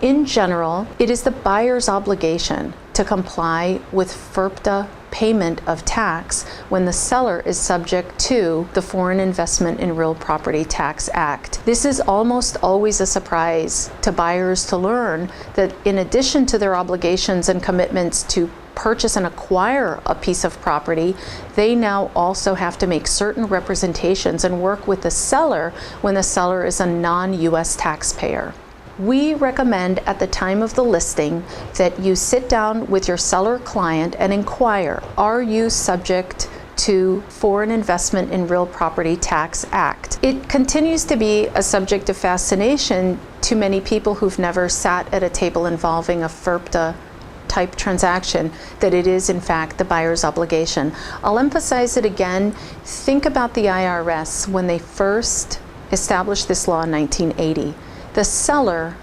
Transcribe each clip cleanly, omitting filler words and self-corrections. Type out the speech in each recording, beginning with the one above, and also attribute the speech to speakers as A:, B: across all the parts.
A: In general, it is the buyer's obligation to comply with FIRPTA payment of tax when the seller is subject to the Foreign Investment in Real Property Tax Act. This is almost always a surprise to buyers to learn that in addition to their obligations and commitments to purchase and acquire a piece of property, they now also have to make certain representations and work with the seller when the seller is a non-US taxpayer. We recommend at the time of the listing that you sit down with your seller client and inquire, are you subject to Foreign Investment in Real Property Tax Act? It continues to be a subject of fascination to many people who've never sat at a table involving a FIRPTA type transaction, that it is in fact the buyer's obligation. I'll emphasize it again. Think about the IRS when they first established this law in 1980. The seller,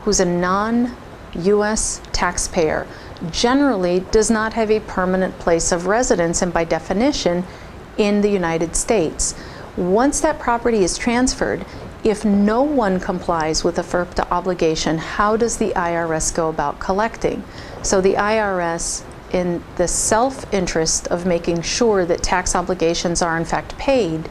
A: who's a non-US taxpayer, generally does not have a permanent place of residence and by definition in the United States. Once that property is transferred, if no one complies with the FIRPTA obligation, how does the IRS go about collecting? So the IRS, in the self-interest of making sure that tax obligations are in fact paid,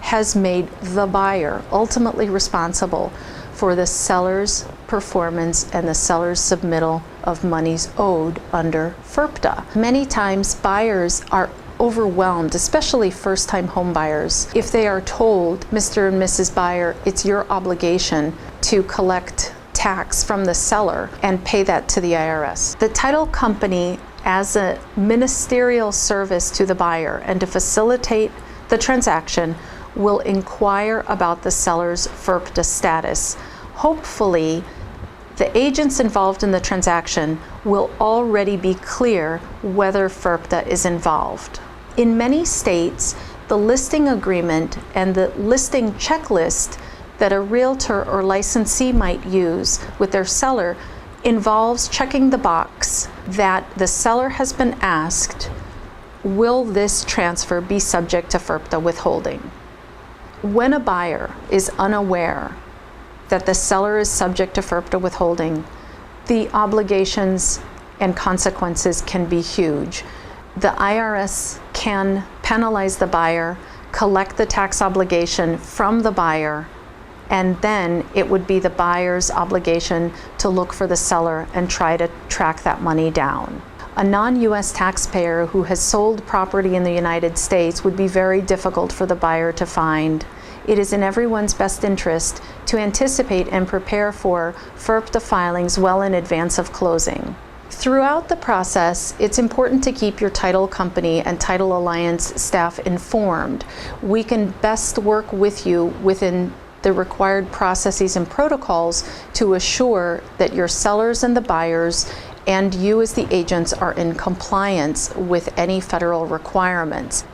A: has made the buyer ultimately responsible for the seller's performance and the seller's submittal of monies owed under FIRPTA. Many times buyers are overwhelmed, especially first-time home buyers, if they are told, Mr. and Mrs. Buyer, it's your obligation to collect tax from the seller and pay that to the IRS. The title company, as a ministerial service to the buyer and to facilitate the transaction, will inquire about the seller's FIRPTA status. Hopefully, the agents involved in the transaction will already be clear whether FIRPTA is involved. In many states, the listing agreement and the listing checklist that a realtor or licensee might use with their seller involves checking the box that the seller has been asked, will this transfer be subject to FIRPTA withholding? When a buyer is unaware that the seller is subject to FIRPTA withholding, the obligations and consequences can be huge. The IRS can penalize the buyer, collect the tax obligation from the buyer, and then it would be the buyer's obligation to look for the seller and try to track that money down. A non-US taxpayer who has sold property in the United States would be very difficult for the buyer to find. It is in everyone's best interest to anticipate and prepare for FIRPTA filings well in advance of closing. Throughout the process, it's important to keep your title company and Title Alliance staff informed. We can best work with you within the required processes and protocols to assure that your sellers and the buyers and you as the agents are in compliance with any federal requirements.